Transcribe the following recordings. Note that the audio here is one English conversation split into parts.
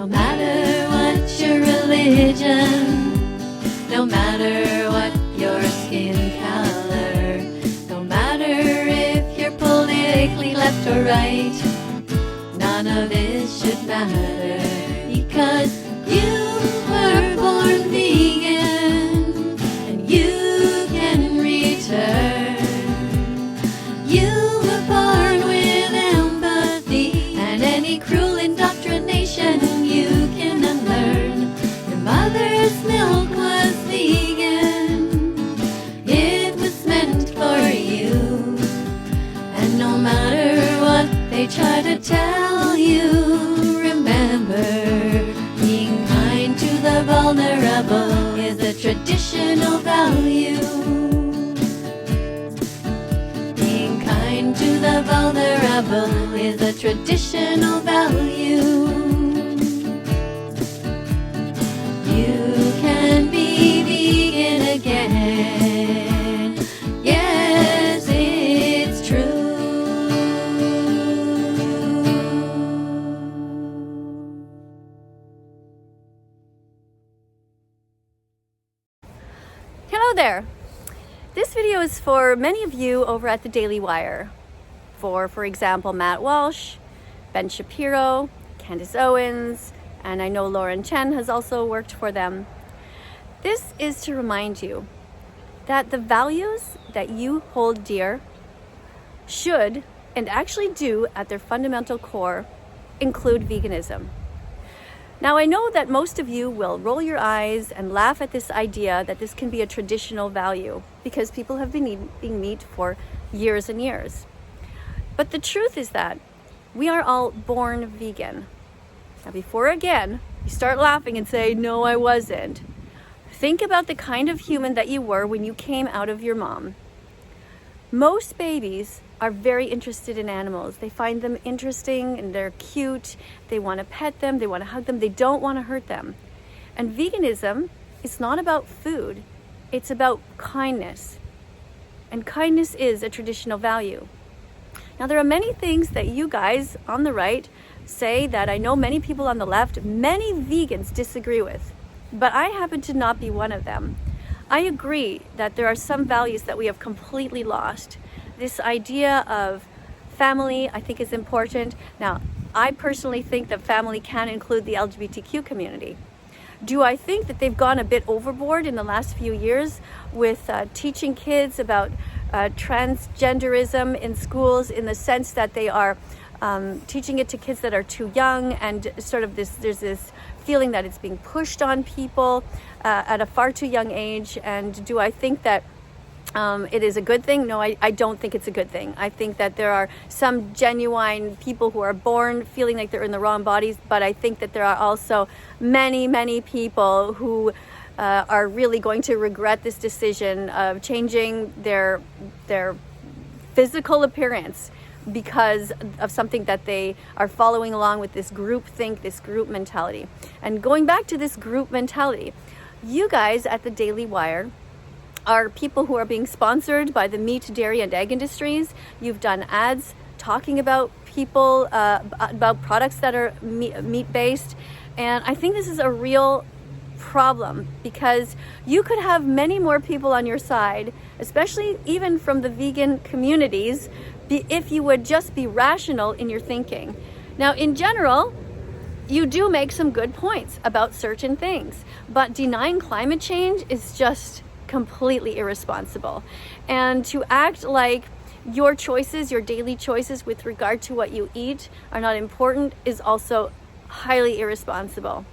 No matter what your religion, no matter what your skin color, no matter if you're politically left or right, none of it should matter, because you were born vegan and you can return. You were born with empathy, and any cruel indoctrination you can unlearn. Your mother's milk was vegan, it was meant for you, and no matter what they try to tell you, remember, being kind to the vulnerable is a traditional value. Being kind to the vulnerable is a traditional value. You can be vegan again. Yes, it's true. Hello there. This video is for many of you over at the Daily Wire. For example, Matt Walsh, Ben Shapiro, Candace Owens, and I know Lauren Chen has also worked for them. This is to remind you that the values that you hold dear should, and actually do at their fundamental core, include veganism. Now, I know that most of you will roll your eyes and laugh at this idea that this can be a traditional value because people have been eating meat for years and years. But the truth is that we are all born vegan. Now, before again, you start laughing and say, no, I wasn't. Think about the kind of human that you were when you came out of your mom. Most babies are very interested in animals. They find them interesting and they're cute. They want to pet them, they want to hug them, they don't want to hurt them. And veganism is not about food, it's about kindness. And kindness is a traditional value. Now, there are many things that you guys on the right say that I know many people on the left, many vegans disagree with, but I happen to not be one of them. I agree that there are some values that we have completely lost. This idea of family, I think, is important. Now, I personally think that family can include the LGBTQ community. Do I think that they've gone a bit overboard in the last few years with teaching kids about transgenderism in schools, in the sense that they are teaching it to kids that are too young, and sort of there's this feeling that it's being pushed on people at a far too young age? And do I think that it is a good thing? No, I don't think it's a good thing. I think that there are some genuine people who are born feeling like they're in the wrong bodies, but I think that there are also many, many people who are really going to regret this decision of changing their physical appearance because of something that they are following along with, this group think, this group mentality. And going back to this group mentality, you guys at the Daily Wire are people who are being sponsored by the meat, dairy, and egg industries. You've done ads talking about people, about products that are meat-based. And I think this is a real problem, because you could have many more people on your side, especially even from the vegan communities, if you would just be rational in your thinking. Now, in general, you do make some good points about certain things, but denying climate change is just completely irresponsible. And to act like your choices, your daily choices with regard to what you eat are not important is also highly irresponsible.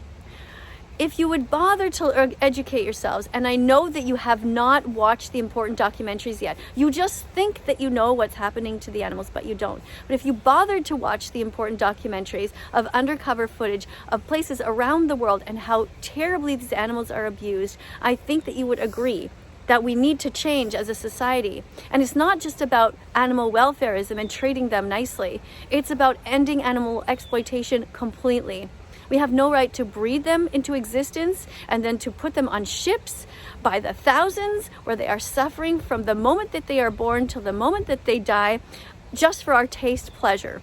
If you would bother to educate yourselves, and I know that you have not watched the important documentaries yet, you just think that you know what's happening to the animals, but you don't. But if you bothered to watch the important documentaries of undercover footage of places around the world and how terribly these animals are abused, I think that you would agree that we need to change as a society. And it's not just about animal welfareism and treating them nicely. It's about ending animal exploitation completely. We have no right to breed them into existence and then to put them on ships by the thousands where they are suffering from the moment that they are born till the moment that they die, just for our taste pleasure.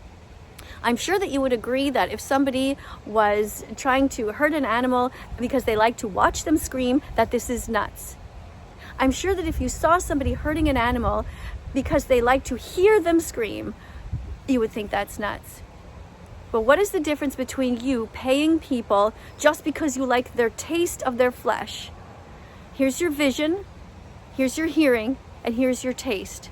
I'm sure that you would agree that if somebody was trying to hurt an animal because they like to watch them scream, that this is nuts. I'm sure that if you saw somebody hurting an animal because they like to hear them scream, you would think that's nuts. But what is the difference between you paying people just because you like their taste of their flesh? Here's your vision, here's your hearing, and here's your taste.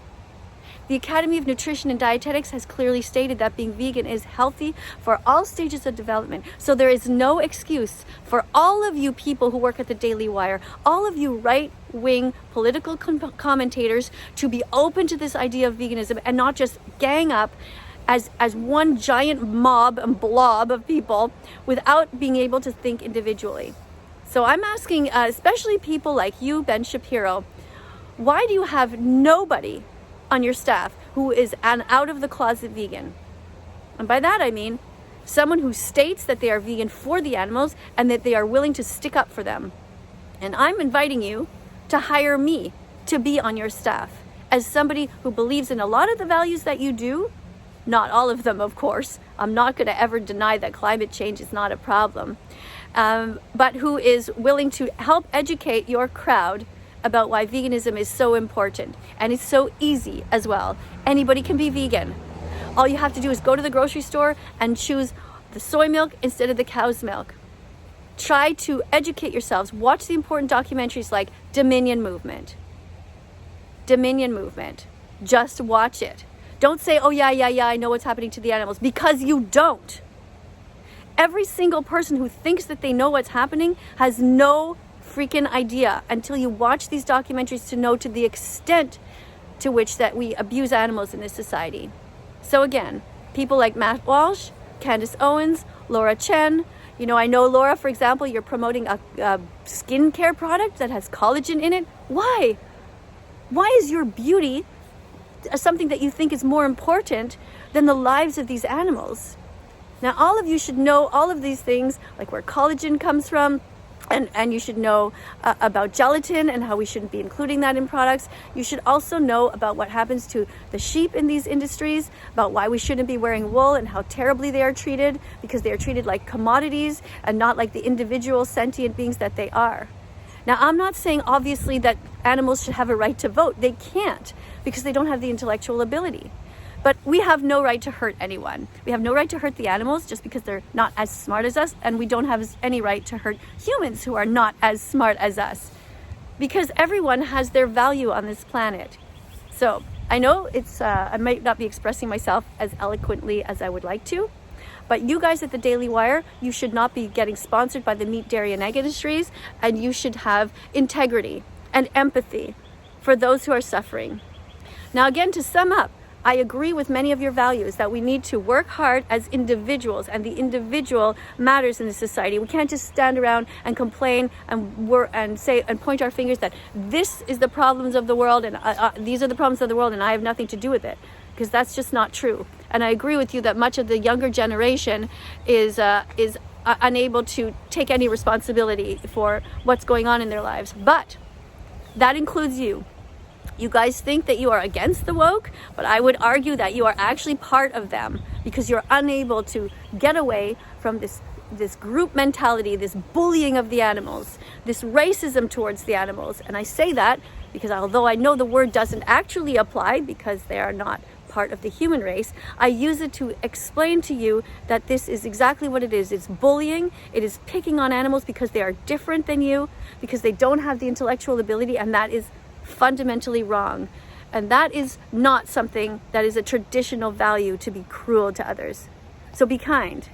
The Academy of Nutrition and Dietetics has clearly stated that being vegan is healthy for all stages of development. So there is no excuse for all of you people who work at the Daily Wire, all of you right-wing political commentators, to be open to this idea of veganism and not just gang up as one giant mob and blob of people without being able to think individually. So I'm asking, especially people like you, Ben Shapiro, why do you have nobody on your staff who is an out-of-the-closet vegan? And by that I mean someone who states that they are vegan for the animals and that they are willing to stick up for them. And I'm inviting you to hire me to be on your staff as somebody who believes in a lot of the values that you do. Not all of them, of course. I'm not going to ever deny that climate change is not a problem. But who is willing to help educate your crowd about why veganism is so important. And it's so easy as well. Anybody can be vegan. All you have to do is go to the grocery store and choose the soy milk instead of the cow's milk. Try to educate yourselves. Watch the important documentaries like Dominion Movement. Dominion Movement. Just watch it. Don't say, oh yeah, I know what's happening to the animals, because you don't. Every single person who thinks that they know what's happening has no freaking idea until you watch these documentaries to know to the extent to which that we abuse animals in this society. So again, people like Matt Walsh, Candace Owens, Laura Chen. You know, I know, Laura, for example, you're promoting a skincare product that has collagen in it. Why? Why is your beauty something that you think is more important than the lives of these animals? Now, all of you should know all of these things, like where collagen comes from, and you should know about gelatin and how we shouldn't be including that in products. You should also know about what happens to the sheep in these industries, about why we shouldn't be wearing wool and how terribly they are treated, because they are treated like commodities and not like the individual sentient beings that they are. Now, I'm not saying obviously that animals should have a right to vote. They can't, because they don't have the intellectual ability. But we have no right to hurt anyone. We have no right to hurt the animals just because they're not as smart as us, and we don't have any right to hurt humans who are not as smart as us, because everyone has their value on this planet. So I know I might not be expressing myself as eloquently as I would like to, but you guys at the Daily Wire, you should not be getting sponsored by the meat, dairy, and egg industries, and you should have integrity and empathy for those who are suffering. Now, again, to sum up, I agree with many of your values that we need to work hard as individuals, and the individual matters in the society. We can't just stand around and complain and say and point our fingers that this is the problems of the world and these are the problems of the world and I have nothing to do with it, because that's just not true. And I agree with you that much of the younger generation is unable to take any responsibility for what's going on in their lives. But that includes you. You guys think that you are against the woke, but I would argue that you are actually part of them, because you're unable to get away from this group mentality, this bullying of the animals, this racism towards the animals. And I say that because although I know the word doesn't actually apply because they are not part of the human race, I use it to explain to you that this is exactly what it is. It's bullying. It is picking on animals because they are different than you, because they don't have the intellectual ability, and that is fundamentally wrong. And that is not something that is a traditional value, to be cruel to others. So be kind,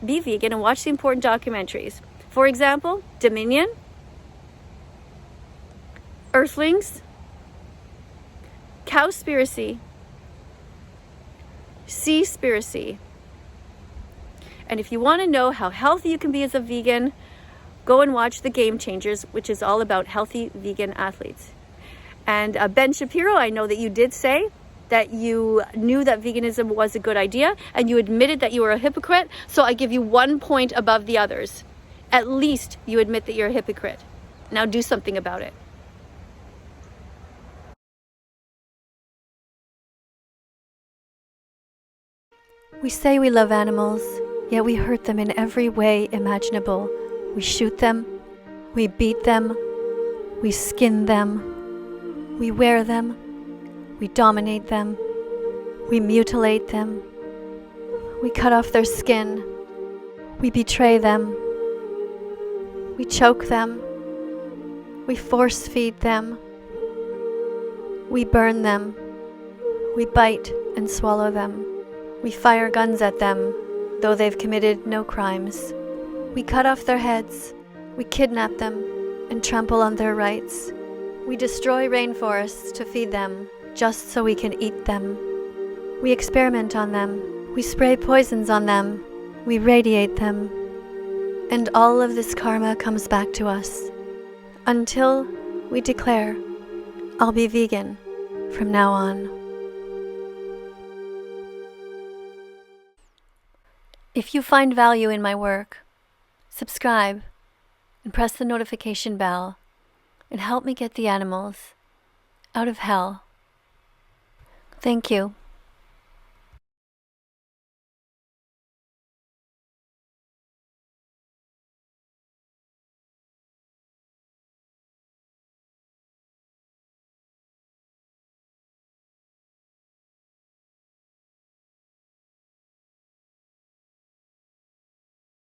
be vegan, and watch the important documentaries. For example, Dominion, Earthlings, Cowspiracy, Seaspiracy. And if you want to know how healthy you can be as a vegan, go and watch The Game Changers, which is all about healthy vegan athletes. And Ben Shapiro, I know that you did say that you knew that veganism was a good idea, and you admitted that you were a hypocrite. So I give you 1 point above the others. At least you admit that you're a hypocrite. Now do something about it. We say we love animals, yet we hurt them in every way imaginable. We shoot them, we beat them, we skin them, we wear them, we dominate them, we mutilate them, we cut off their skin, we betray them, we choke them, we force feed them, we burn them, we bite and swallow them, we fire guns at them, though they've committed no crimes. We cut off their heads, we kidnap them and trample on their rights. We destroy rainforests to feed them, just so we can eat them. We experiment on them, we spray poisons on them, we radiate them. And all of this karma comes back to us, until we declare, I'll be vegan from now on. If you find value in my work, subscribe and press the notification bell and help me get the animals out of hell. Thank you.